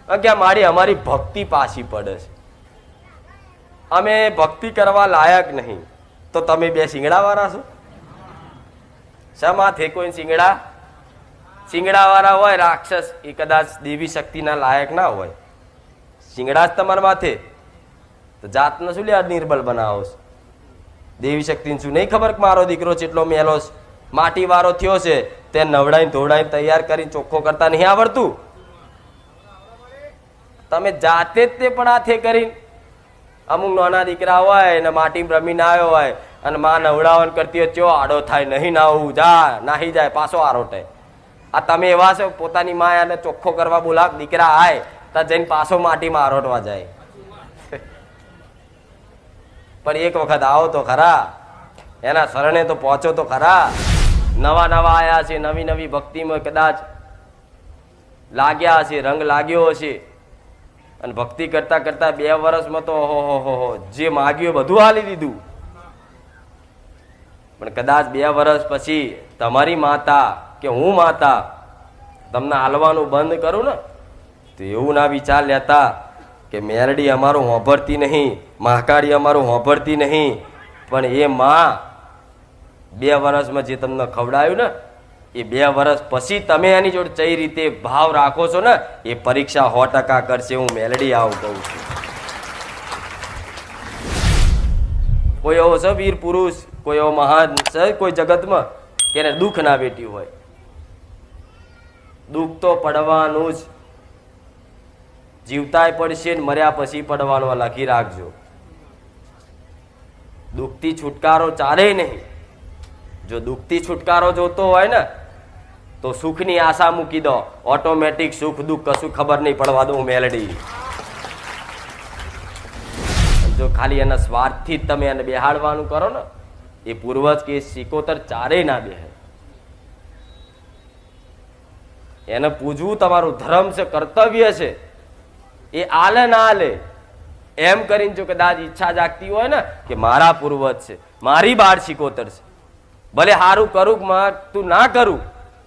કે મારી અમારી ભક્તિ પાછી પડે છે, અમે ભક્તિ કરવા લાયક નહીં. તો તમે બે શિંગડા વાળા છો? શા થે કોઈ શિંગડા વાળા હોય રાક્ષસ, એ કદાચ દેવી શક્તિના લાયક ના હોય. શિંગડા જ તમારા માથે, તો જાતને શું લે નિર્બલ બનાવો છો? દેવી શક્તિને શું નહીં ખબર કે મારો દીકરો જેટલો મેલો માટી વાળો થયો છે, તે નવડાઈને ધોવડાઈને તૈયાર કરીને ચોખ્ખો કરતા નહીં આવડતું? તમે જાતે જ તે પણ હાથે કરીને અમુક નાના દીકરા હોય ને માટી રમીને આવ્યો હોય અને માં નવડાવન કરતી હોય, ચો આડો થાય, નહીં નાવું, જા નાહી જાય, પાછો આરોટે. આ તમે એવા છો પોતાની માં એને ચોખ્ખો કરવા બોલાવ, દીકરા આય તો જઈને પાછો માટીમાં આરોટવા જાય. પણ એક વખત આવો તો ખરા, એના શરણે તો પહોંચો તો ખરા. નવા નવા આયા છે, નવી નવી ભક્તિમાં કદાચ લાગ્યા હશે, રંગ લાગ્યો હશે, અને ભક્તિ કરતા કરતા 2 વર્ષમાં તો ઓહો જે માગ્યું બધું હાલી દીધું. પણ કદાચ 2 વર્ષ પછી તમારી માતા કે હું માતા તમને હાલવાનું બંધ કરું ને, તો એવું ના વિચાર લેતા કે મેરડી અમારું હોંભરતી નહીં, મહાકાળી અમારું હોંભરતી નહીં. પણ એ માં 2 વર્ષમાં જે તમને ખવડાયું ને, એ 2 વર્ષ પછી તમે એની જોડે કઈ રીતે ભાવ રાખો છો ને, એ પરીક્ષા 100% કરશે. હું મેલડી આવું કહું છું. કોઈ એવો છે વીર પુરુષ, કોઈ એવો મહાન છે કોઈ જગતમાં કે એને દુઃખ ના વેટ્યું હોય? દુઃખ તો પડવાનું જ, જીવતાય પડશે ને મર્યા પછી પડવાનું. લખી રાખજો, દુઃખથી છુટકારો ચાલે નહીં. જો દુઃખથી છુટકારો જોતો હોય ને, તો સુખની આશા મૂકી દો, ઓટોમેટિક સુખ દુઃખ કશું ખબર નહીં પડવા દો મેલડી. જો ખાલી એના સ્વાર્થથી જ તમે એને બેહાડવાનું કરો ને, એ પૂર્વજ કે સિકોતર ચારે ના બેહે. એને પૂજવું તમારું ધર્મ છે, કર્તવ્ય છે. એ આલે ના આલે એમ કરીને જો કદાચ ઈચ્છા જાગતી હોય ને કે મારા પૂર્વજ છે, મારી બાળ સિકોતર છે, ભલે સારું કરું તું ના કરું,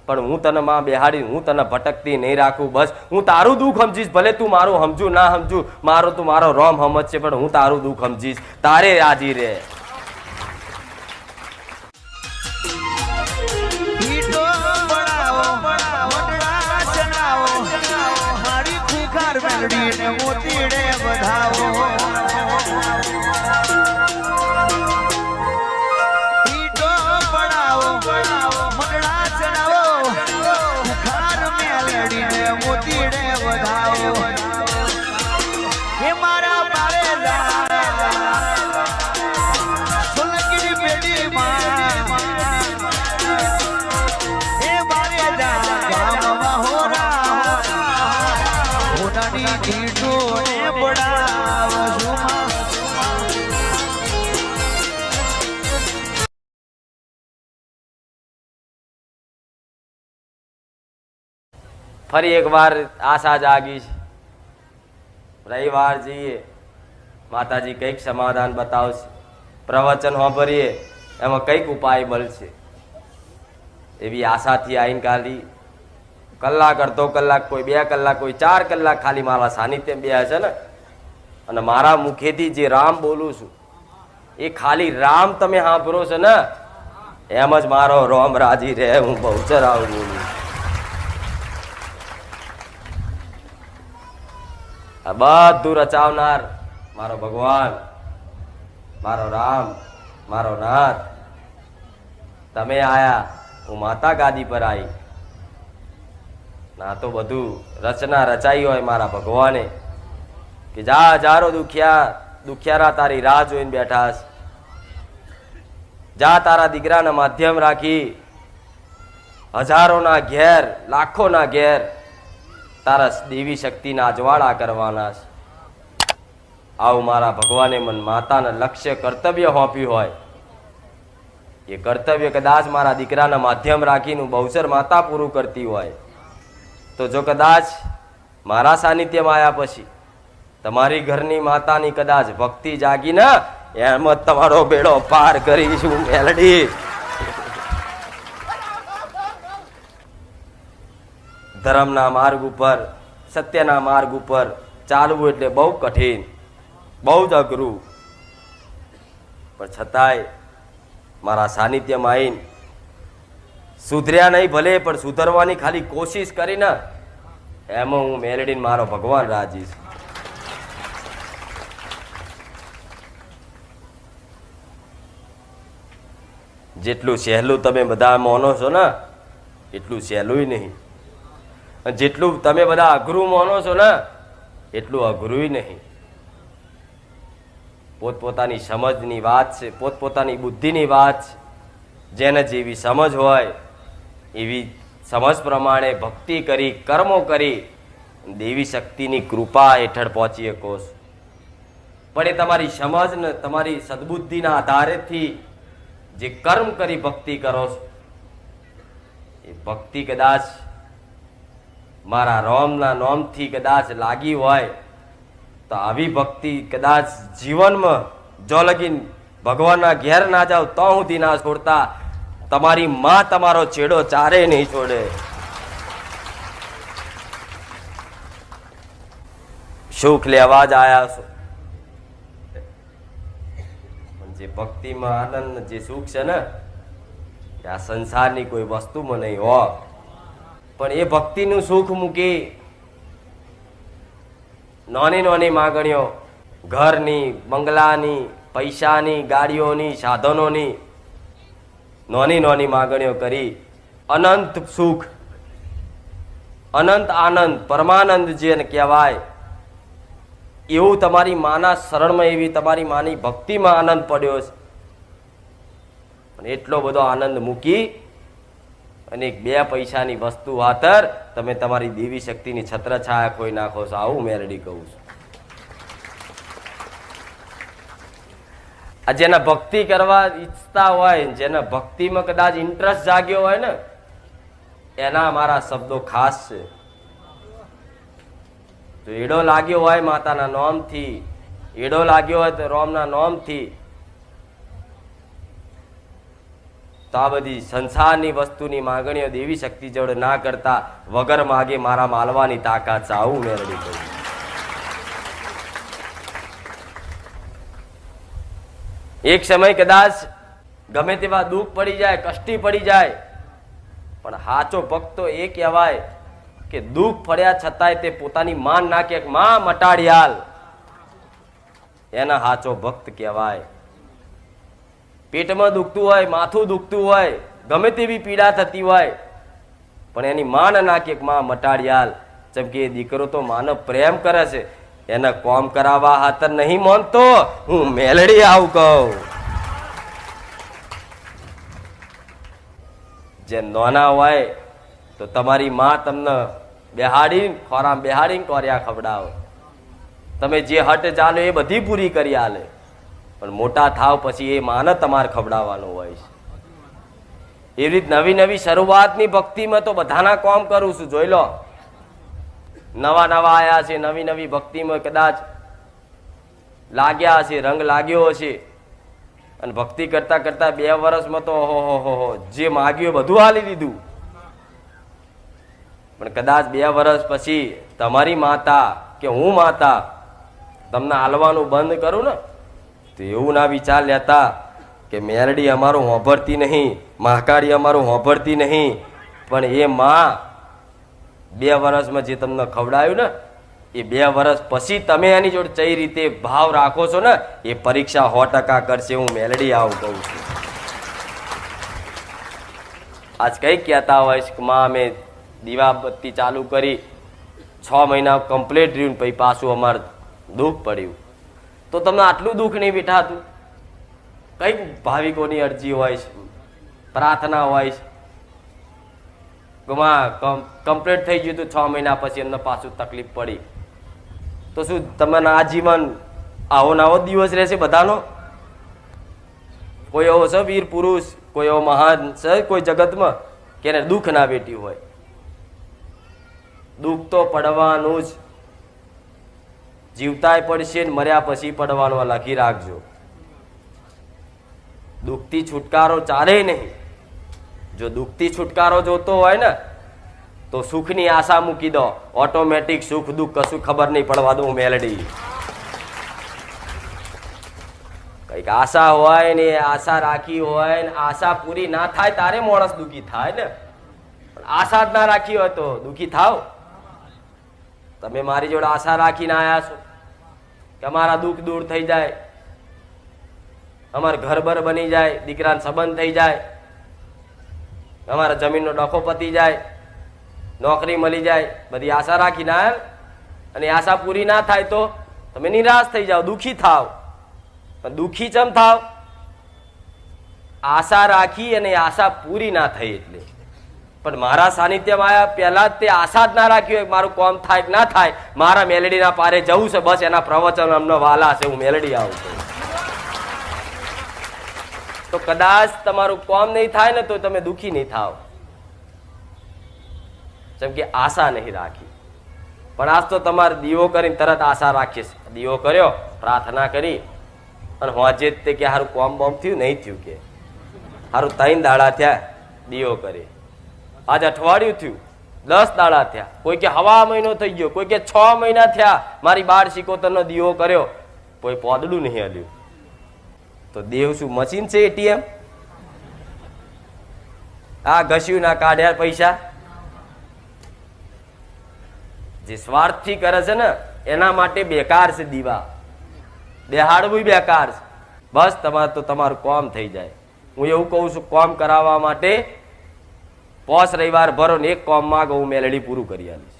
પણ હું તને માં બેહાડી, હું તને ભટકતી નહીં રાખું. બસ હું તારું દુઃખ સમજીશ, ભલે તું મારું સમજુ ના સમજુ, મારો તું મારો રોમ સમજશે, પણ હું તારું દુઃખ સમજીશ, તારે રાજી રહે. ફરી એકવાર આશા જાગી છે. રવિવાર જઈએ, માતાજી કંઈક સમાધાન બતાવશે, પ્રવચન સાંભળીએ એમાં કંઈક ઉપાય મળશે, એવી આશાથી આવીને ખાલી કલાક, અડધો કલાક, કોઈ 2 કલાક, કોઈ 4 કલાક ખાલી મારા સાનિધ્યમાં બે છે ને, અને મારા મુખેથી જે રામ બોલું છું એ ખાલી રામ તમે સાંભળો છો ને, એમ જ મારો રોમ રાજી રહે. હું બહુચર આવું બોલું. આ બધું રચાવનાર મારો ભગવાન, મારો રામ, મારો નાથ, તમે આયા, હું માતા ગાદી પર આવી. ના તો બધું રચના રચાઈ હોય મારા ભગવાને કે જા જારો દુખિયારા તારી રાહ જોઈને બેઠા છે. જા તારા દીકરાના માધ્યમ રાખી હજારોના ઘેર, લાખોના ઘેર તારા દેવી શક્તિના અજવાળા કરવાના છે. આવું મારા ભગવાને મન માતાને લક્ષ્ય કર્તવ્ય સોંપ્યું હોય, એ કર્તવ્ય કદાચ મારા દીકરાના માધ્યમ રાખીને બહુચર માતા પૂરું કરતી હોય, તો જો કદાચ મારા સાનિધ્યમાં આવ્યા પછી તમારી ઘરની માતાની કદાચ ભક્તિ જાગી ને, એમ જ તમારો બેડો પાર કરીશું મેલડી. ધર્મના માર્ગ ઉપર સત્યના માર્ગ ઉપર ચાલવું એટલે બહુ કઠિન, બહુ જ અઘરું. પણ છતાંય મારા સાનિધ્યમાં આવીને સુધર્યા નહીં ભલે, પણ સુધરવાની ખાલી કોશિશ કરીને એમાં હું મેલડીને મારો ભગવાન રાજી છું. જેટલું સહેલું તમે બધા માનો છો ને એટલું સહેલું નહીં, અને જેટલું તમે બધા અઘરું માનો છો ને એટલું અઘરું નહીં. પોતપોતાની સમજની વાત છે, પોતપોતાની બુદ્ધિની વાત છે. જેને જેવી સમજ હોય એવી સમજ પ્રમાણે ભક્તિ કરી, કર્મો કરી દેવી શક્તિની કૃપા હેઠળ પહોંચી શકો છો. પણ એ તમારી સમજ ને તમારી સદબુદ્ધિના આધારેથી જે કર્મ કરી ભક્તિ કરો છો એ ભક્તિ કદાચ મારા રામના નામથી કદાચ લાગી હોય તો આવી ભક્તિ કદાચ જીવનમાં જો લગીન ભગવાનના ઘેર ના જાવ તો સુધી ના છોડતા, તમારી માં તમારો છેડો ચારે નહીં છોડે. સુખ લેવા જ આયા છો, જે ભક્તિમાં આનંદ જે સુખ છે ને આ સંસારની કોઈ વસ્તુમાં નહીં હો. પણ એ ભક્તિનું સુખ મૂકી નાની નાની માગણીઓ, ઘરની, બંગલાની, પૈસાની, ગાડીઓની, સાધનોની નાની નાની માગણીઓ કરી અનંત સુખ, અનંત આનંદ, પરમાનંદ જેને કહેવાય એવું તમારી માના શરણમાં, એવી તમારી માની ભક્તિમાં આનંદ પડ્યો છે. પણ એટલો બધો આનંદ મૂકી અને બે પૈસાની વસ્તુ ખાતર તમે તમારી દેવી શક્તિની છત્રછાયા ખોઈ નાખો છો. આવું મેલડી કહું છું. આ જેના ભક્તિ કરવા ઈચ્છતા હોય, જેના ભક્તિમાં કદાચ ઇન્ટરેસ્ટ જાગ્યો હોય ને એના મારા શબ્દો ખાસ છે. તો એડો લાગ્યો હોય માતાના નામથી, એડો લાગ્યો હોય તો રામના નામથી, તો આ બધી સંસારની વસ્તુની માંગણીઓ દેવી શક્તિ જોડે ના કરતા વગર માગે મારા માલવાની તાકાત છે. આવું મેળવી કહ્યું. એક સમય કદાચ ગમે તેવા દુઃખ પડી જાય, કષ્ટી પડી જાય, પણ સાચો ભક્ત તો એ કહેવાય કે દુઃખ પડ્યા છતાંય તે પોતાની માન નાખે, માં મટાડિયાલ, એના સાચો ભક્ત કહેવાય. પેટમાં દુખતું હોય, માથું દુખતું હોય, ગમે તેવી પીડા થતી હોય, પણ એની માન નાખે માં મટાડિયાલ. જેમ કે એ દીકરો તો માનો પ્રેમ કરે છે, એને કોમ કરાવવા હાથર નહીં માનતો, હું મેલડી આવું કહું. જે નાના હોય તો તમારી માં તમને બેહાડીને ખોરામ બેહાડીને કોર્યા ખવડાવો, તમે જે હટ ચાલો એ બધી પૂરી કરી આલે. પણ મોટા થાવ પછી એ માને તમારે ખવડાવવાનું હોય છે. એવી રીત નવી નવી શરૂઆતની ભક્તિમાં તો બધાના કામ કરું છું. જોઈ લો, નવા નવા આયા છે, નવી નવી ભક્તિમાં કદાચ લાગ્યા હશે, રંગ લાગ્યો હશે, અને ભક્તિ કરતા કરતા 2 વર્ષમાં તો ઓહો જે માગ્યું બધું હાલી દીધું. પણ કદાચ 2 વર્ષ પછી તમારી માતા કે હું માતા તમને હાલવાનું બંધ કરું ને તો એવું ના વિચાર લેતા કે મેલડી અમારું હોંભરતી નહીં, મહાકાળી અમારું હોંભરતી નહીં. પણ એ માં 2 વર્ષમાં જે તમને ખવડાયું ને એ 2 વર્ષ પછી તમે એની જોડે કઈ રીતે ભાવ રાખો છો ને એ પરીક્ષા 100% કરશે. હું મેલડી આવું કહું છું. આજ કઈ કહેતા હોય છે કે માં અમે દીવાબત્તી ચાલુ કરી 6 મહિના કમ્પ્લીટ રહ્યું, પછી પાછું અમારે દુઃખ પડ્યું. તો તમને આટલું દુઃખ નહીં બેઠાતું? કઈ ભાવિકોની અરજી હોય છે, પ્રાર્થના હોય છે, કમ્પ્લીટ થઈ ગયું હતું 6 મહિના પછી એમને પાછું તકલીફ પડી, તો શું તમને આજીવન આવો નવો દિવસ રહેશે બધાનો? કોઈ એવો છે વીર પુરુષ, કોઈ એવો મહાન છે કોઈ જગતમાં કે એને દુઃખ ના બેઠ્યું હોય? દુઃખ તો પડવાનું જ, જીવતાય પડશે ને મર્યા પછી પડવાનું. લખી રાખજો. દુઃખથી છુટકારો ચાલે નહીં. જો દુઃખથી છુટકારો જોતો હોય ને તો સુખની આશા મૂકી દો, ઓટોમેટિક સુખ દુઃખ કશું ખબર નહીં પડવા દઉં મેલડી. કઈક આશા હોય ને આશા રાખી હોય ને આશા પૂરી ના થાય તારે માણસ દુઃખી થાય ને. પણ આશા જ ના રાખી હોય તો દુઃખી થાવ. તમે મારી જોડે આશા રાખીને આયા છો કે અમારા દુઃખ દૂર થઈ જાય, અમારા ઘર બર બની જાય, દીકરાનો સંબંધ થઈ જાય, અમારા જમીનનો ડખો પતી જાય, નોકરી મળી જાય, બધી આશા રાખીને આયા. અને આશા પૂરી ના થાય તો તમે નિરાશ થઈ જાઓ, દુઃખી થાવ. પણ દુઃખી ચમ થાવ? આશા રાખી અને આશા પૂરી ના થઈ એટલે. પણ મારા સાનિધ્યમાં આવ્યા પહેલા જ તે આશા જ ના રાખી હોય મારું કામ થાય કે ના થાય, મારા મેલડીના પારે જવું છે, બસ એના પ્રવચન અમને વાલા છે, હું મેલડી આવું છું. તો કદાચ તમારું કામ નહીં થાય ને તો તમે દુઃખી નહીં થાવ, જેમ કે આશા નહીં રાખી. પણ આજ તો તમારે દીવો કરીને તરત આશા રાખીશ. દીવો કર્યો, પ્રાર્થના કરી અને હોજે તે કે હારું કોમ બોમ થયું નહીં થયું, કે હારું 3 દાડા થયા દીવો કરી, આજ અઠવાડિયું થયું, 10 દાડા થયા, કોઈ કે હવા મહિનો થઈ ગયો, કોઈ કે 6 મહિના થયા મારી 12 નો દીવો કર્યો, કોઈ પોદડું નહીં હલ્યું. તો દેવ શું મશીન છે એટીએમ? આ ઘસ્યું ના કાઢ્યા પૈસા. જે સ્વાર્થથી કરે છે ને એના માટે બેકાર છે દીવા, બેહાડવું બેકાર છે. બસ તમારે તો તમારું કામ થઈ જાય. હું એવું કહું છું, કામ કરાવવા માટે 5 રવિવાર ભરો ને એક કામ માંગો, હું મેલડી પૂરું કરી આવીશ.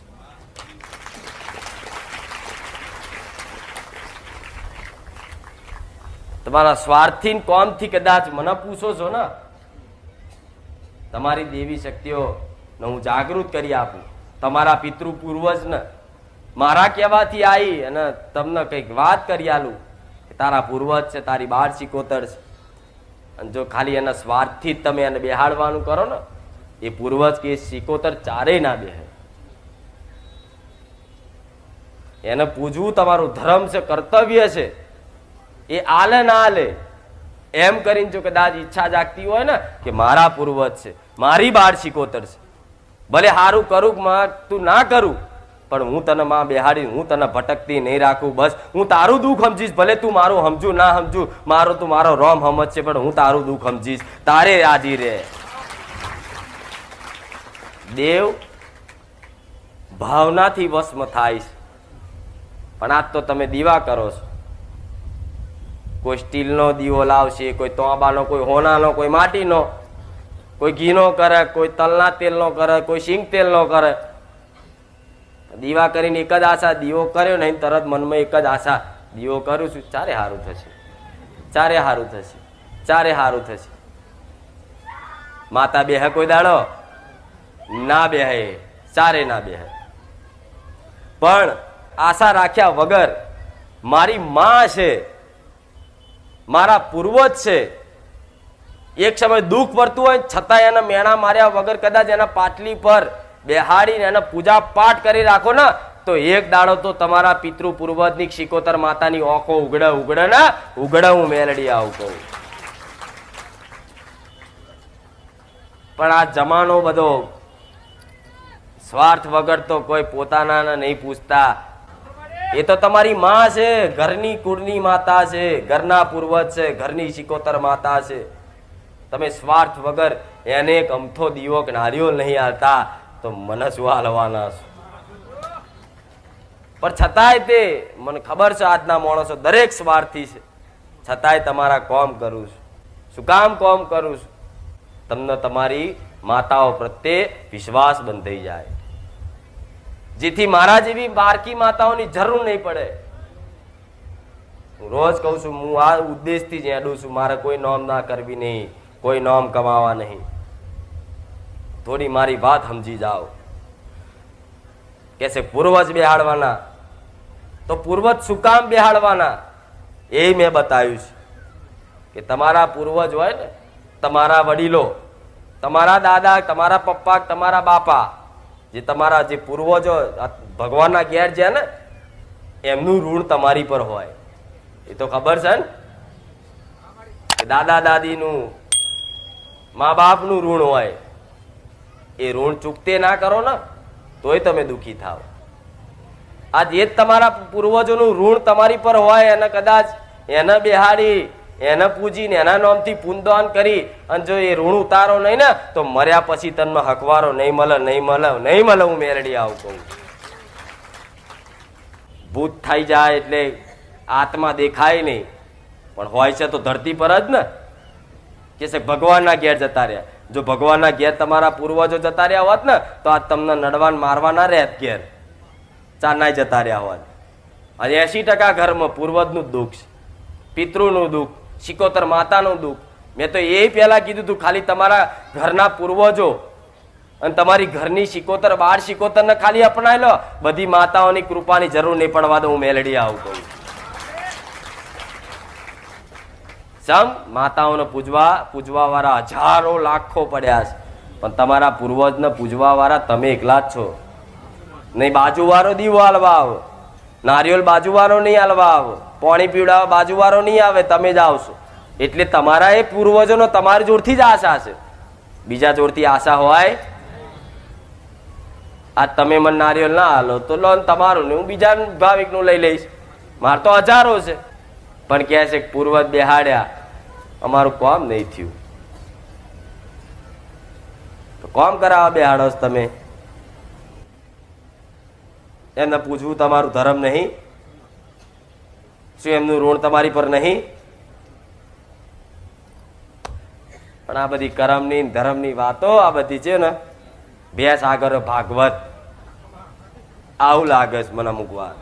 તમારા સ્વાર્થી કામથી કદાચ મને પૂછો છો ને, તમારી દેવી શક્તિઓ ને હું જાગૃત કરી આપું. તમારા પિતૃ પૂર્વજ ને મારા કહેવાથી આવી અને તમને કઈક વાત કરી આલું કે તારા પૂર્વજ છે, તારી 12 છે, અને જો ખાલી એના સ્વાર્થથી જ તમે એને બેહાડવાનું કરો ને, એ પૂર્વજ કે 76 ચારેય ના બેહે. એને પૂજવું તમારું ધર્મ છે, કર્તવ્ય છે. એ આલે ના આલે એમ કરીને જો કદાચ ઈચ્છા જાગતી હોય ને કે મારા પૂર્વજ છે, મારી 12 છે, ભલે સારું કરું તું ના કરું પણ હું તને માં બેહાડી, હું તને ભટકતી નહીં રાખું. બસ હું તારું દુઃખ સમજીશ, ભલે તું મારું સમજુ ના સમજુ, મારો તું મારો રોમ સમજ છે, પણ હું તારું દુઃખ સમજીશ, તારે રાજી રહે. દેવ ભાવનાથી વશમાં થાય છે. પણ આજ તો તમે દીવા કરો છો, કોઈ સ્ટીલનો દીવો લાવશે, કોઈ તોબાનો, કોઈ હોનાનો, કોઈ માટીનો, કોઈ ઘીનો કરે, કોઈ તલના તેલનો કરે, કોઈ સિંગ તેલનો કરે. દીવા કરીને એક જ આશા, દીવો કર્યો નહીં તરત મનમાં એક જ આશા, દીવો કરું છું ચારે સારું થશે, ચારે સારું થશે, ચારે સારું થશે. માતા બેહે કોઈ દાડો ના બેહે, ચારે ના બેહે. પણ આશા રાખ્યા વગર મારી માં છે, મારા પૂર્વજ છે, એક સમય દુઃખ પડતું હોય છતાં એના મેણા માર્યા વગર કદાચ એના પાટલી પર બેહાડીને એને પૂજા પાઠ કરી રાખો ને, તો એક દાડો તો તમારા પિતૃ પૂર્વજની 76 માતાની ઓખો ઉગડે ઉગડે ને ઉગડે. હું મેલડી આવું કહું. પણ આ જમાનો બધો સ્વાર્થ વગર તો કોઈ પોતાના નહીં પૂછતા. એ તો તમારી માં છે, ઘરની કુળની માતા છે, ઘરના પૂર્વજ છે, ઘરની 76 માતા છે. તમે સ્વાર્થ વગર એને એક અમથો દીવો કે નારિયેળ નહીં હાલતા તો મને શું હાલવાના છો? પણ છતાંય તે મને ખબર છે આજના માણસો દરેક સ્વાર્થી છે, છતાંય તમારા કામ કરું છું. શું કામ કામ કરું છું? તમને તમારી માતાઓ પ્રત્યે વિશ્વાસ બંધાઈ જાય, જેથી મારા જેવી બારકી માતાઓની જરૂર નહીં પડે. હું રોજ કહું છું, હું આ ઉદ્દેશથી જ હેડું છું, મારે કોઈ નોમ ના કરવી નહીં, કોઈ નોમ કમાવા નહીં. થોડી મારી વાત સમજી જાઓ. કે છે પૂર્વજ બેહાડવાના, તો પૂર્વજ શું કામ બેહાડવાના એ મેં બતાવ્યું છે. કે તમારા પૂર્વજ હોય ને, તમારા વડીલો, તમારા દાદા, તમારા પપ્પા, તમારા બાપા, જે તમારા જે પૂર્વજો ભગવાનના ઘેર છે ને, એમનું ઋણ તમારી પર હોય. એ તો ખબર છે ને, દાદા દાદીનું, મા બાપનું ઋણ હોય. એ ઋણ ચૂકતે ના કરો ને તોય તમે દુઃખી થાવ. આ જે તમારા પૂર્વજોનું ઋણ તમારી પર હોય એને કદાચ એને બેહાડી એને પૂજીને એના નામથી પુનદાન કરી અને જો એ ઋણ ઉતારો નહીં ને તો મર્યા પછી તને હકવારો નહીં મળે, નહીં મળે, નહીં મળે. હું મેરડી આવું કહું. ભૂત થઈ જાય એટલે આત્મા દેખાય નહીં, પણ હોય છે તો ધરતી પર જ ને. કે છે ભગવાનના ઘેર જતા રહ્યા. જો ભગવાનના ઘેર તમારા પૂર્વજો જતા રહ્યા હોત ને તો આ તમને નડવાન મારવા ના રહેત ઘેર, ચારનાય જતા રહ્યા હોત. અને 80% ઘરમાં પૂર્વજનું દુઃખ છે, પિતૃનું દુઃખ, શિકોતર માતાનું દુઃખ. મેં તો એ પહેલા કીધું તું ખાલી તમારા ઘરના પૂર્વજો અને તમારી ઘરની શિકોતર, બાળ શિકોતર ને ખાલી અપનાવી લો. બધી માતાઓની કૃપાની જરૂર નહીં પડવા દો. હું મેલડી આવું કહું. સમ માતાઓને પૂજવા વાળા હજારો લાખો પડ્યા છે, પણ તમારા પૂર્વજને પૂજવા વાળા તમે એકલા જ છો. નહીં બાજુવાળો દીવો હાલવા આવો, નારિયેળ બાજુવાળો નહીં હાલવા આવો, પાણી પીવડાવવા બાજુવાળો નહીં આવે, તમે જ આવશો. એટલે તમારા એ પૂર્વજોનો તમારી જોડથી જ આશા છે, બીજા જોડથી આશા હોય. આ તમે મને નારિયેળ ના હાલો તો લોન તમારું ને હું બીજા ભાવિકનું લઈ લઈશ. મારે તો હજારો છે, પણ કહે છે કે પૂર્વજ બેહાડ્યા, અમારું કામ નહીં થયું. તો કામ કરાવવા બેહાડો છો તમે. એમને પૂછવું તમારું ધર્મ નહીં? શું એમનું ઋણ તમારી પર નહીં? પણ આ બધી કર્મની ધર્મની વાતો આ બધી છે ને, ભેંસ આગળ ભાગવત આવું લાગે છે મને અમુક વાર.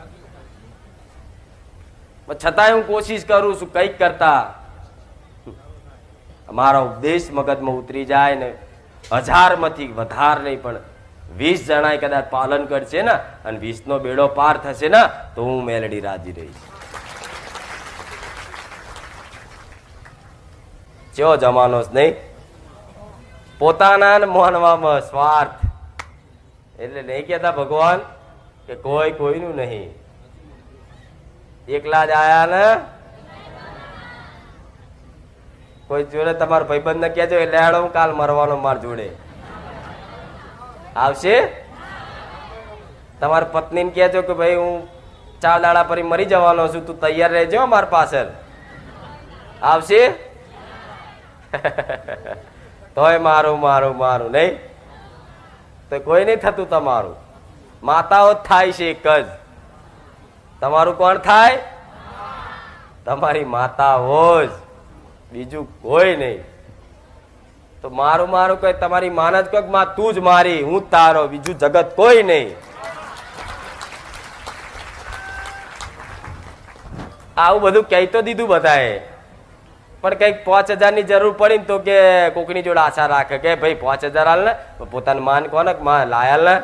છતાંય હું કોશિશ કરું છું કંઈક કરતા મારો ઉપદેશ મગજમાં ઉતરી જાય ને 1000માંથી વધારે નહીં પણ 20 જણાએ કદાચ પાલન કરશે ને અને 20નો બેડો પાર થશે ને તો હું મેલડી રાજી રહીશ. કેવો જમાનો છે નહીં? પોતાના માનવામાં સ્વાર્થ. એટલે નહીં કહેતા ભગવાન કે કોઈ કોઈનું નહીં, એકલા જ આયા ને. કોઈ જોડે તમારા ભાઈબંધ ને કહેજો એટલે હેડો હું કાલ મરવાનો માર જોડે આવશે. તમારી પત્નીને કહેજો કે ભાઈ હું 4 દાડા પછી મરી જવાનો છું, તું તૈયાર રહેજો મારી પાછળ. આવશે? તોય મારું મારું મારું નહીં તો કોઈ નહીં થતું તમારું. માતાઓ જ થાય છે એક જ. તમારું કોણ થાય? તમારી માતાઓ જ, બીજું કોઈ નહીં. તો મારું મારું કઈ તમારી માન જ કહો, માં તું જ મારી, હું તારો, બીજું જગત કોઈ નહીં. આવું બધું કહી તો દીધું બધાએ, પણ કઈક 5000 ની જરૂર પડી ને તો કે કોકની જોડે આશા રાખે કે ભાઈ 5000 હાલ ને. પોતાનું માન કોને માં લાયાલ ને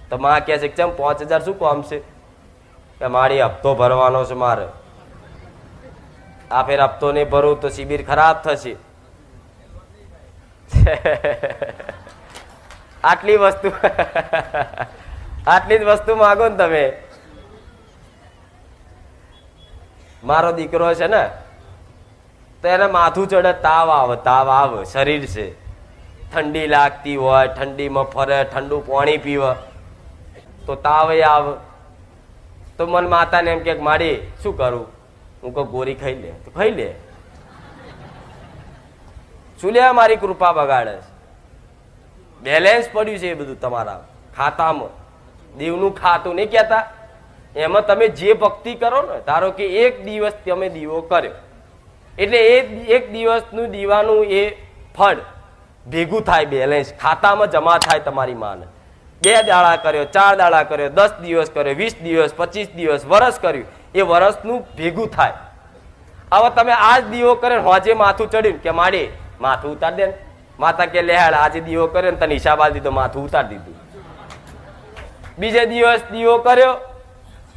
તો માં કહે છે કેમ 5000 શું કામ છે? કે મારી હપ્તો ભરવાનો છે મારે, આ ફેર હપ્તો નહીં ભરું તો શિબિર ખરાબ થશે. આટલી વસ્તુ આટલી જ વસ્તુ માગો ને તમે. મારો દીકરો છે ને તો એને માથું ચડે, તાવ આવે, શરીર છે, ઠંડી લાગતી હોય, ઠંડીમાં ફરે, ઠંડુ પાણી પીવે તો તાવ આવે. તો મન માતાને એમ કે માડી શું કરું? હું કહું ગોરી ખાઈ લે. તો ખાઈ લે. શું લે મારી કૃપા બગાડે? બેલેન્સ પડ્યું છે એ બધું તમારા ખાતામાં. દીવનું ખાતું નહીં કહેતા, એમાં તમે જે ભક્તિ કરો ને, ધારો કે એક દિવસ તમે દીવો કર્યો એટલે એ એક દિવસનું દીવાનું એ ફળ ભેગું થાય, બેલેન્સ ખાતામાં જમા થાય તમારી માને. 2 દાડા કર્યો, 4 દાડા કર્યો, 10 દિવસ કર્યો, 20 દિવસ, 25 દિવસ, વરસ કર્યું, એ વરસનું ભેગું થાય. હવે તમે આજ દીવો કર્યો, હોજે માથું ચડ્યું કે માડી માથું ઉતાર દે ને. માતા કે લેહાડ આજે દીવો કર્યો ને તને હિસાબ આપી દીધો, માથું ઉતાર દીધું. બીજે દિવસ દીવો કર્યો,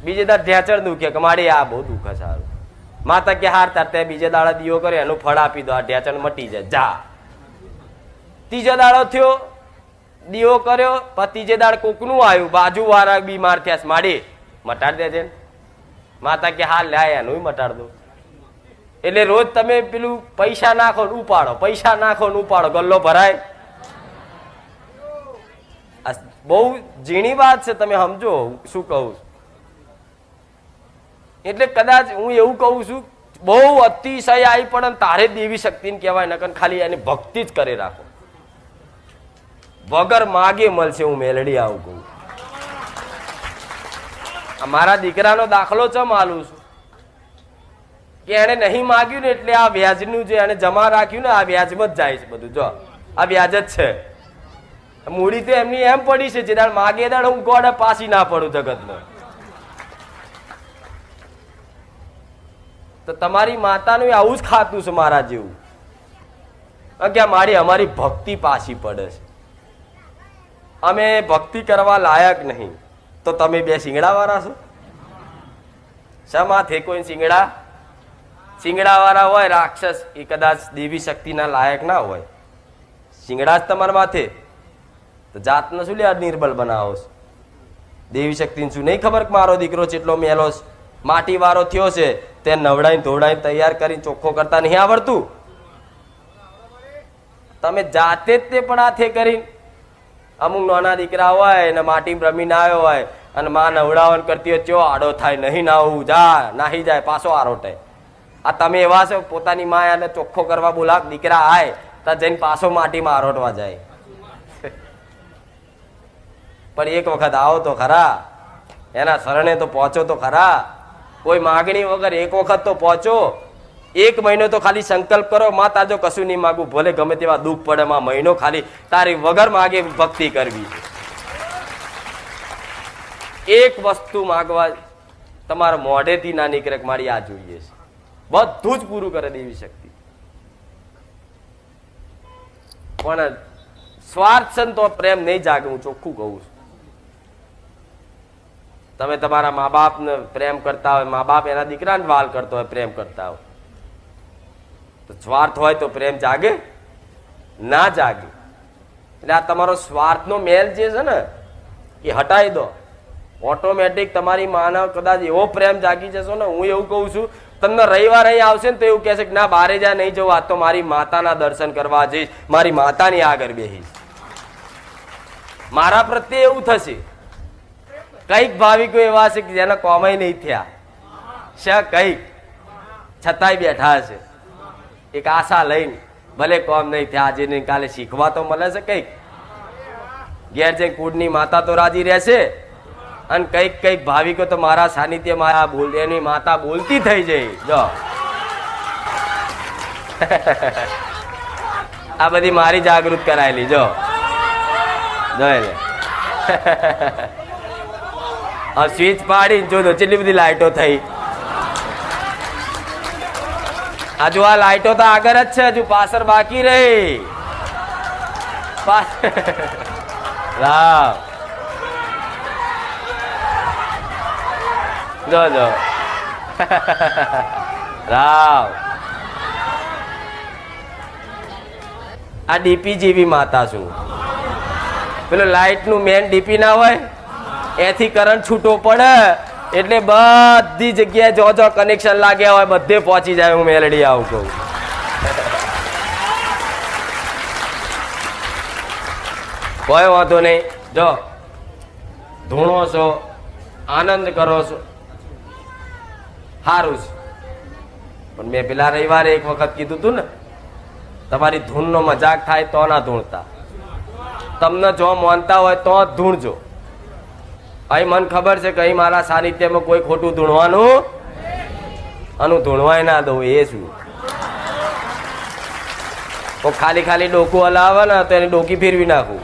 બીજે દાડ ઢેચણ દુખે કે માડી આ બહુ દુઃખ સારું. માતા કે હાર તાર તે બીજે દાડા દીવો કર્યો એનું ફળ આપી દો, આ ઢેચણ મટી જાય જા. ત્રીજો દાડો થયો, દીવો કર્યો, ત્રીજે દાડ કોકનું આવ્યું, બાજુ વાળા બીમાર થયા, માડી મટાડ દેજે. માતા કે હાલ લ્યા એનું મટાડ દો. એટલે રોજ તમે પેલું પૈસા નાખો ને ઉપાડો, પૈસા નાખો ને ઉપાડો, ગલ્લો ભરાય. બહુ ઝીણી વાત છે, તમે સમજો શું કહું છું. એટલે કદાચ હું એવું કહું છું, બહુ અતિશય આવી પડે તારે દેવી શક્તિને કહેવાય, નકર ખાલી એની ભક્તિ જ કરે રાખો, વગર માગે મળશે. હું મેલડી આવું કહું. મારા દીકરાનો દાખલો ચમ આલું છું કે એને નહીં માગ્યું ને એટલે આ વ્યાજનું જે એને જમા રાખ્યું ને આ વ્યાજમાં જ જાય છે બધું. જો આ વ્યાજ જ છે, મૂડી તો એમની એમ પડી છે, જે દાડ માગે દાડ હું ગોડે પાછી ના પડું જગતમાં. તો તમારી માતાનું આવું જ ખાતું છે મારા જેવું, કે અમારી ભક્તિ પાછી પડે છે, અમે ભક્તિ કરવા લાયક નહીં. તો તમે બે શિંગડા વાળા છો? શા થે કોઈ શિંગડા વાળા હોય રાક્ષસ, એ કદાચ દેવી શક્તિના લાયક ના હોય. શિંગડા જ તમારા માથે, તો જાતને શું લે નિર્બલ બનાવો છો? દેવી શક્તિને શું નહીં ખબર કે મારો દીકરો જેટલો મેલો માટી વાળો થયો છે, તે નવડાઈને ધોવડાઈને તૈયાર કરીને ચોખ્ખો કરતા નહીં આવડતું? તમે જાતે જ તે પણ હાથે કરીને અમુક નાના દીકરા હોય ને માટી રમીને આવ્યો હોય અને માં નવડાવન કરતી હોય, ચો આડો થાય, નહીં નાવું, જા નાહી જાય, પાછો આરોટે. આ તમે એવા છો, પોતાની માં એને ચોખ્ખો કરવા બોલા, દીકરા આય તો જઈને પાછો માટીમાં આરોટવા જાય. પણ એક વખત આવો તો ખરા, એના શરણે તો પહોંચો તો ખરા. કોઈ માગણી વગર એક વખત તો પહોંચો. 1 મહિનો તો ખાલી સંકલ્પ કરો, માં તાજો કશું નહીં માગું, ભલે ગમે તેવા દુઃખ પડે, માં મહિનો ખાલી તારી વગર માગે ભક્તિ કરવી. એક વસ્તુ માગવા તમારા મોઢેથી ના નીકળે, મારી આ જોઈએ છે, બધું જ પૂરું કરે દેવી શક્તિ. પણ સ્વાર્થ છે તો પ્રેમ નહીં જાગે, હું ચોખ્ખું કહું છું. તમે તમારા મા બાપને પ્રેમ કરતા હોય, મા બાપ એના દીકરાને વાલ કરતો હોય, પ્રેમ કરતા હોય, તો સ્વાર્થ હોય તો પ્રેમ જાગે? ના જાગે. એટલે આ તમારો સ્વાર્થનો મેલ જે છે ને એ હટાવી દો, ઓટોમેટિક તમારી માનવ કદાચ એવો પ્રેમ જાગી જશો ને. હું એવું કહું છું, તમને રવિવાર અહીં આવશે ને તો એવું કહેશે કે ના બારે જા નહીં જવું, આ તો મારી માતાના દર્શન કરવા જઈશ, મારી માતાની આગળ બેસીશ. મારા પ્રત્યે એવું થશે. કઈક ભાવિકો એવા છે કે જેના કોમય નહીં થયા છે, કઈક છતાંય બેઠા છે એક આશા લઈને, ભલે કોમ નહીં થયા આજે નહીં કાલે શીખવા તો મળે છે. કઈક ઘેર જઈ કુળની માતા તો રાજી રહેશે, અને કઈક કઈક ભાવિકો તો મારા સાનિધ્યમાં એની માતા બોલતી થઈ જાય. જો આ બધી મારી જાગૃત કરાયેલી. જો જોઈ લે, સ્વિચ પાડી જો કેટલી બધી લાઈટો થઈ. હજુ આ લાઈટો તો આગળ જ છે, હજુ પાછળ બાકી રહી. રામ જો જો રામ. આ ડીપી જેવી માતા છું. પેલો લાઈટ નું મેન ડીપી ના હોય, એથી કરંટ છૂટો પડે એટલે બધી જગ્યાએ જો જો કનેક્શન લાગ્યા હોય બધે પહોંચી જાય. હું મેલડી આવું કહું. કોઈ વાંધો નહીં. જો ધૂણો છો, આનંદ કરો છો, સારું છે. પણ મેં પેલા રવિવારે એક વખત કીધું તું ને, તમારી ધૂનનો મજાક થાય તો ના ધૂણતા. તમને જો માનતા હોય તો જ ધૂણજો. અહીં મને ખબર છે કે અહીં મારા સાનિધ્યમાં કોઈ ખોટું ધૂણવાનું આનું ધૂણવાય ના દઉં. એ શું તો ખાલી ખાલી ડોકું હલાવે ને તો એની ડોકી ફેરવી નાખું.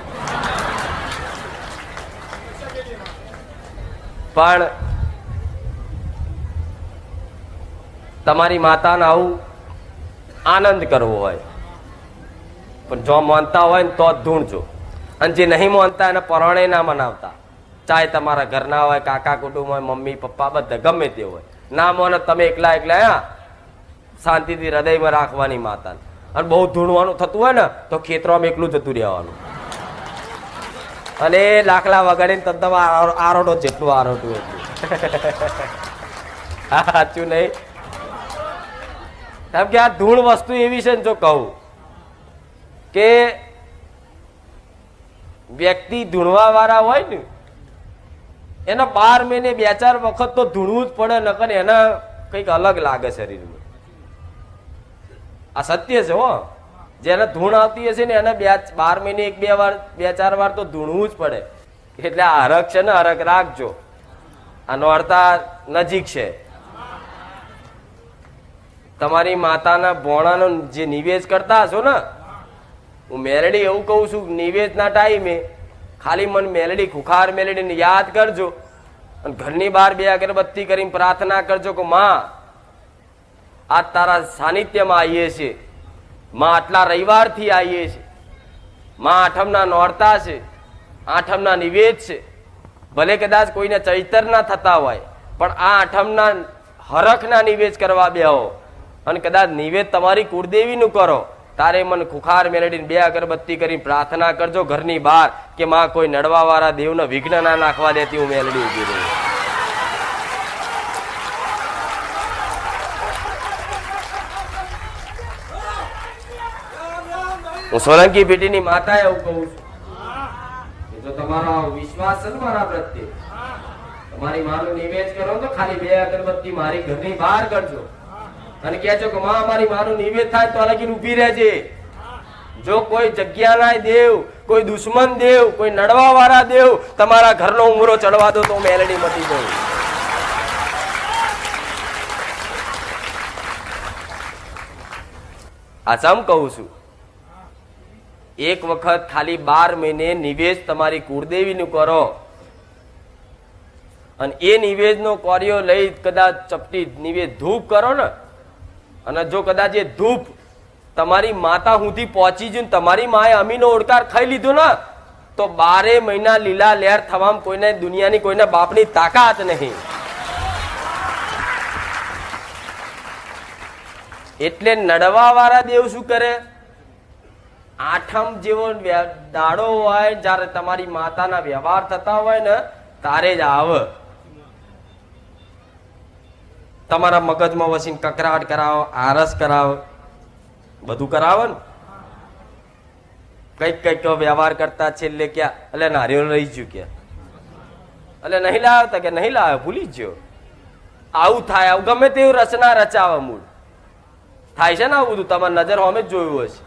પણ તમારી માતાને આવું આનંદ કરવો હોય, પણ જો માનતા હોય ને તો જ ધૂણજો. અને જે નહીં માનતા એને પરણે ના મનાવતા. ચાહે તમારા ઘરના હોય, કાકા કુટુંબ હોય, મમ્મી પપ્પા બધા ગમે તે હોય, ના મોને તમે એકલા એકલા શાંતિથી હૃદયમાં રાખવાની માતાને. અને બહુ ધૂણવાનું થતું હોય ને તો ખેતરમાં એકલું જતું રહેવાનું, અને લાકડા વગાડીને તદ્દમ આરોટો જેટલું આરોટું એટલું. હા સાચું નહીં? કેમ કે આ ધૂળ વસ્તુ એવી છે ને, જો કહું કે વ્યક્તિ ધૂણવા વાળા હોય ને એના 12 મહિને 2-4 વખત તો ધૂણવું જ પડે, નકર એના કંઈક અલગ લાગે શરીરમાં. આ સત્ય છે હો. જેને ધૂણ આવતી હશે ને એને 12 મહિને 1-2 વાર તો ધૂણવું જ પડે. એટલે આ હરખ છે ને, હરખ રાખજો. આ નોરતા નજીક છે. તમારી માતાના ભોણાનો જે નિવેદ કરતા હશો ને, હું મેલડી એવું કહું છું, નિવેદના ટાઈમે ખાલી મન મેલડી, ખુખાર મેલડીને યાદ કરજો અને ઘરની બહાર 2 અગરબત્તી કરીને પ્રાર્થના કરજો કે માં આજ તારા સાનિધ્યમાં આવીએ છીએ, માં આટલા રવિવારથી આવીએ છીએ, માં આઠમના નોરતા છે, આઠમના નિવેદ છે. ભલે કદાચ કોઈને ચૈતર ના થતા હોય પણ આ આઠમના હરખના નિવેદ કરવા બેહો અને કદાચ નિવેદ તમારી કુળદેવીનું કરો, તારે મને ખુખાર મેલડીને 2 અગરબત્તી કરી પ્રાર્થના કરજો ઘરની બહાર કે માં કોઈ નડવા વાળા દેવને વિઘ્ન ના નાખવા દેતી હું મેલડી ઉભી રહી. હું સોલંકી પેટીની માતા એવું કહું છું કે જો તમારો વિશ્વાસ છે ને મારા પ્રત્યે, તમારી માનું નિવેદ કરો તો ખાલી 2 અગરબત્તી મારી ઘરની બહાર કરજો અને કહેજો કે માં અમારી માનું નિવેદ થાય તો અલગીને ઉભી રહેજે. જો કોઈ જગ્યાના દેવ, કોઈ દુશ્મન દેવ, કોઈ નડવા વાળા દેવ તમારા ઘરનો ઉમરો ચડવા દો તો મેલડી મટી જાઉં. આ સમ કહું છું. એક વખત ખાલી 12 મહિને નિવેદ તમારી કુળદેવીનું કરો અને એ નિવેદનો કોર્યો લઈ કદાચ ચપટી નિવેદ ધૂપ કરો ને, અને જો કદાચ એ ધૂપ તમારી માતા સુધી પહોંચી જ તમારી માએ અમીનો ઓડકાર ખાઈ લીધો ને તો 12 મહિના લીલા લહેર થવામાં કોઈને દુનિયાની કોઈને બાપની તાકાત નહીં. એટલે નડવા વાળા દેવ શું કરે, આઠમ જેવો દાડો હોય જયારે તમારી માતાના વ્યવહાર થતા હોય ને તારે જ આવે. તમારા મગજમાં વસીને કકરાટ કરાવો, આરસ કરાવો, બધું કરાવો ને. કઈક વ્યવહાર કરતા છેલ્લે ક્યાં એટલે નારિયેળ રહી ગયું, ક્યાં એટલે નહીં લાવતા કે નહીં લાવે, ભૂલી જ ગયો. આવું થાય, આવું ગમે તેવું રચના રચાવે મૂળ થાય છે ને. આવું બધું તમારી નજર સામે જ જોયું હશે.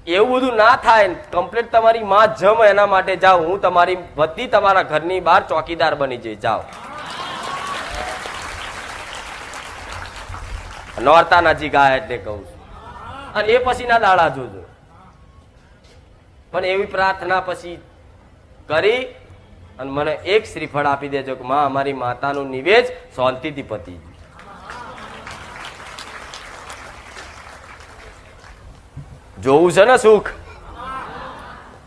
એવું બધું ના થાય, કમ્પ્લીટ તમારી માં જમ એના માટે જાઓ. હું તમારી વતી તમારા ઘરની બહાર ચોકીદાર બની જઈ જાઓ. નોરતા નજીક આ એટલે કહું છું. અને એ પછી ના દાડા જોજો. પણ એવી પ્રાર્થના પછી કરી અને મને એક શ્રીફળ આપી દેજો કે માં અમારી માતાનું નિવેદ શાંતિથી પતી ગયું. જોવું છે ને સુખ,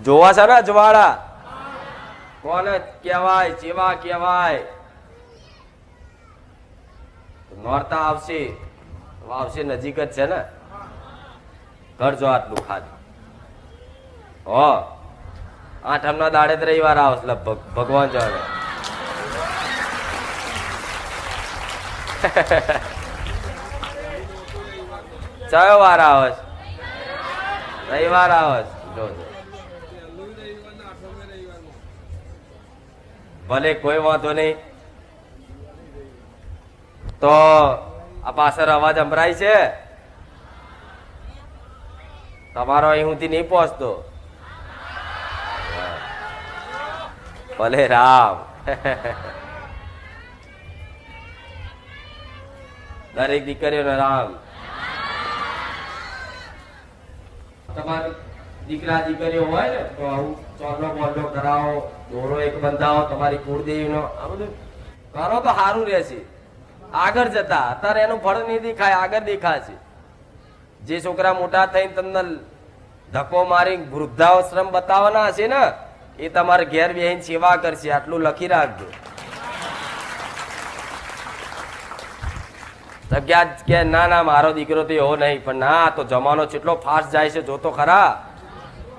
જોવા છે ને અજવાળા, કોને કહેવાય, જેવા કહેવાય. નોરતા આવશે, આવશે નજીક જ છે ને. કરજો આટલું ખાલી. હો આઠમના દાડે જ રવિવાર આવશે લગભગ, ભગવાન જાણે. કયો વાર આવે છે? રવિવાર આવે છે. જોજો ભલે કોઈ વાંધો નહીં. તો આ પાછળ અવાજ સંભળાય છે તમારો અહીંથી નહીં પહોંચતો. ભલે રામ. દરેક દીકરીઓને રામ. તમારી દીકરા દીકરીઓ હોય ને તો આવું ચોરનો બોલનો કરાવો, દોરો એક બંધાવો તમારી કુળદેવીનો, આ બધું કરો તો સારું રહેશે આગળ જતા. અત્યારે એનું ફળ નહીં દેખાય, આગળ દેખાશે. જે છોકરા મોટા થઈને તમને ધક્કો મારી વૃદ્ધાશ્રમ બતાવવાના હશે ને એ તમારે ઘેર બેહીને સેવા કરશે. આટલું લખી રાખજો. કે ના ના મારો દીકરો તો એવો નહીં, પણ ના તો જમાનો કેટલો ફાસ્ટ જાય છે જોતો ખરા.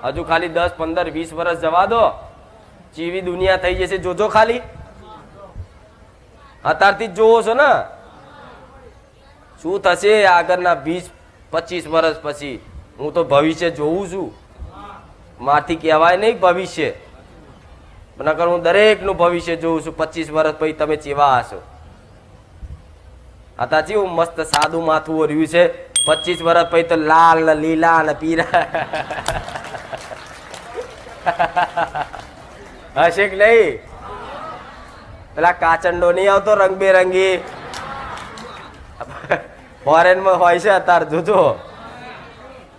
હજુ ખાલી 10, 15, 20 વર્ષ જવા દો, ચીવી દુનિયા થઈ જશે. જોજો ખાલી, અત્યારથી જ જોવો છો ને શું થશે આગળના 20, 25 વર્ષ પછી. હું તો ભવિષ્ય જોઉં છું. માથી કહેવાય નહીં ભવિષ્ય. નકર હું દરેકનું ભવિષ્ય જોઉં છું. 25 વર્ષ પછી તમે ચેવા હશો. આતાજી હું મસ્ત સાદું માથું રહ્યું છે. 25 વર્ષ પછી તો લાલ ને લીલા ને પીરા હશે કે નહીં? પેલા કાચંડો નહીં આવતો રંગબેરંગી ફોરેન માં હોય છે અત્યારે, જોજો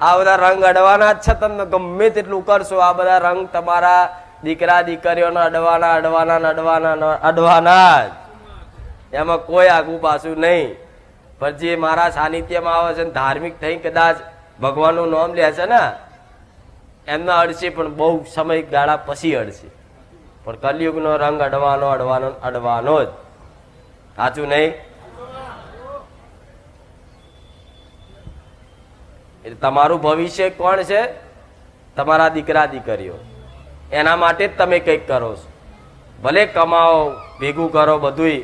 આ બધા રંગ અડવાના જ છે. તમને ગમે તેટલું કરશો આ બધા રંગ તમારા દીકરા દીકરીઓને અડવાના અડવાના અડવાના અડવાના જ. એમાં કોઈ આગું પાછું નહીં. પણ જે મારા સાનિધ્યમાં આવે છે ધાર્મિક થઈ કદાચ ભગવાનનું નામ લે છે ને એમના અડશે, પણ બહુ સમય ગાળા પછી અડશે. પણ કલયુગનો રંગ અડવાનો અડવાનો અડવાનો જ. સાચું નહીં? એટલે તમારું ભવિષ્ય કોણ છે? તમારા દીકરા દીકરીઓ. એના માટે જ તમે કંઈક કરો છો. ભલે કમાઓ, ભેગું કરો બધુંય,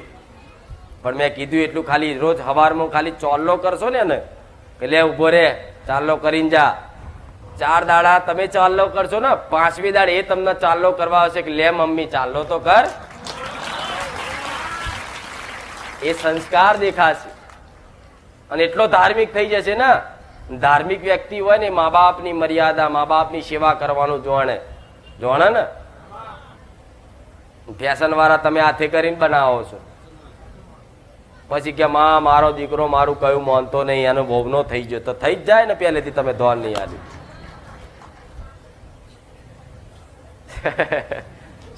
પણ મેં કીધું એટલું ખાલી રોજ સવારમાં ખાલી ચોલ્લો કરશો ને કે લે ઉભો રે ચાલ્લો કરીને જા. 4 દાડા તમે ચાલ્લો કરશો ને, 5મી દાડ એ તમને ચાલ્લો કરવા આવશે કે લે મમ્મી ચાલ્લો તો કર. એ સંસ્કાર દેખાશે અને એટલો ધાર્મિક થઈ જશે ને. ધાર્મિક વ્યક્તિ હોય ને મા બાપની મર્યાદા, મા બાપની સેવા કરવાનું જોણે ને. ફેશન વાળા તમે હાથે કરીને બનાવો છો, પછી કે માં મારો દીકરો મારું કયું માનતો નહીં, એનો ભોગનો થઈ ગયો. તો થઈ જ જાય ને પહેલેથી તમે ધોન નહીં આપ્યું.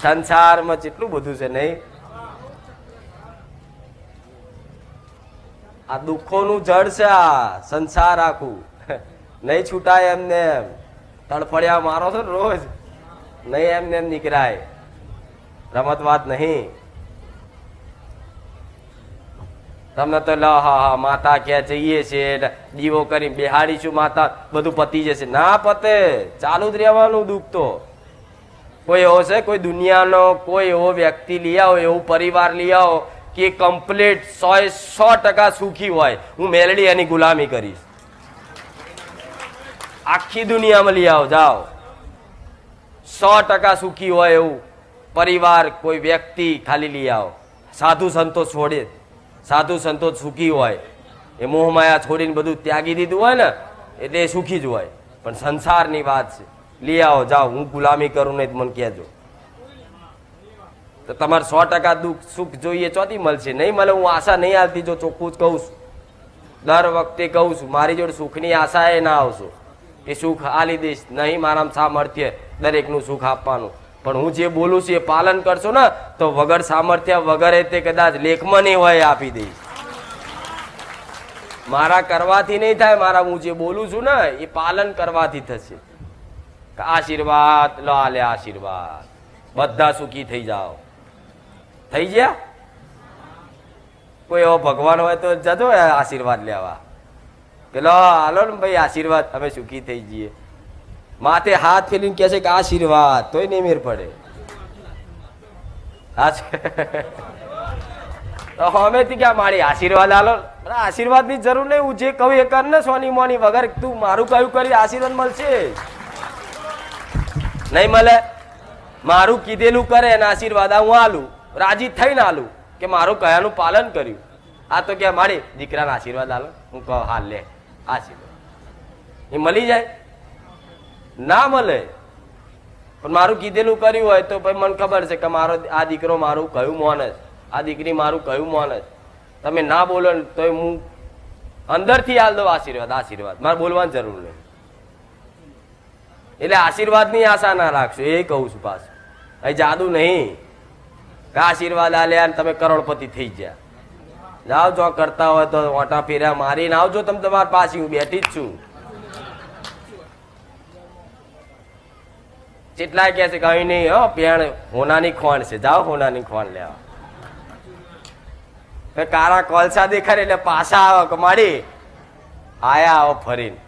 સંસારમાં જેટલું બધું છે નહીં. આ દુઃખોનું જળ છે આ સંસાર આખું. નહીં છૂટાય એમને એમ. તડફડિયા મારો છો ને રોજ, નહીં એમને એમ નીકળાય. રમત વાત નહીં. તમને તો હા માતા ક્યાં જઈએ છે, દીવો કરી બેહાડીશું માતા, બધું પતી જશે. ના પતે, ચાલુ જ રહેવાનું દુઃખ તો. કોઈ એવો છે, કોઈ દુનિયાનો કોઈ એવો વ્યક્તિ લઈ આવો, એવો પરિવાર લઈ આવો કે કમ્પ્લીટ 100% સુખી હોય. હું મેલડી એની ગુલામી કરીશ. આખી દુનિયામાં લઈ આવો, જાઓ. 100% સુખી હોય એવું પરિવાર, કોઈ વ્યક્તિ ખાલી લઈ આવો. સાધુ સંતો છોડે, સાધુ સંતો સુખી હોય. એ મોહમાયા છોડીને બધું ત્યાગી દીધું હોય ને, એટલે એ સુખી જ હોય. પણ સંસારની વાત છે, લઈ આવો, જાઓ. હું ગુલામી કરું નહીં મને કહેજો. તો તમારે 100% દુઃખ સુખ જોઈએ ચોથી મળશે? નહીં મળે. હું આશા નહીં આવતી, જો ચોખ્ખું જ કહું છું. દર વખતે કહું છું, મારી જોડે સુખની આશા એ ના આવશો. એ સુખ આલી દઈશ નહીં, મારામાં સામર્થ્ય દરેકનું સુખ આપવાનું. પણ હું જે બોલું છું એ પાલન કરશો ને તો વગર સામર્થ્ય વગર તે કદાચ લેખમાં નહીં હોય આપી દઈશ. મારા કરવાથી નહીં થાય, મારા હું જે બોલું છું ને એ પાલન કરવાથી થશે. આશીર્વાદ લો, આલે આશીર્વાદ, બધા સુખી થઈ જાઓ. થઈ ગયા? કોઈ એવો ભગવાન હોય તો જજો આશીર્વાદ લેવા કે લો હાલો ને ભાઈ આશીર્વાદ, અમે સુખી થઈ જઈએ. માથે હાથ ફેરીને કહે છે કે આશીર્વાદ, તોય નહીં મેર પડે. હમેથી ક્યાં મારી આશીર્વાદ હાલો? આશીર્વાદ ની જરૂર નહીં. હું જે કહું એ કર ને સોની મોની, વગર તું મારું કયું કરી આશીર્વાદ મળશે નહીં? મળે. મારું કીધેલું કરે અને આશીર્વાદ હું આલું, રાજી થઈને આલું કે મારું કયાનું પાલન કર્યું. આ તો કે મારી દીકરાના આશીર્વાદ આલો. હું કહું હાલ લે આશીર્વાદ, એ મળી જાય? ના મળે. પણ મારું કીધેલું કર્યું હોય તો ભાઈ મને ખબર છે કે મારો આ દીકરો મારું કયું મોન જ, આ દીકરી મારું કયું મોન જ. તમે ના બોલો ને તો હું અંદરથી હાલ દઉં આશીર્વાદ. આશીર્વાદ મારે બોલવાની જરૂર નહીં. એટલે આશીર્વાદની આશા ના રાખશો, એ કહું છું પાછું. અહીં જાદુ નહીં કે આશીર્વાદ આલ્યા તમે કરોડપતિ થઈ ગયા. જાઓ, જો કરતા હોય તો ઓટા ફેર્યા મારીને આવજો. તમે તમારી પાસે, હું બેઠી જ છું. કેટલાય કે છે કઈ નહીં, હો પેણ હોનાની ખોણ છે, જાઓ હોનાની ખોણ લેવા. કારા કોલસા દેખાડે એટલે પાછા આવો કે માડી આયા આવો ફરીને.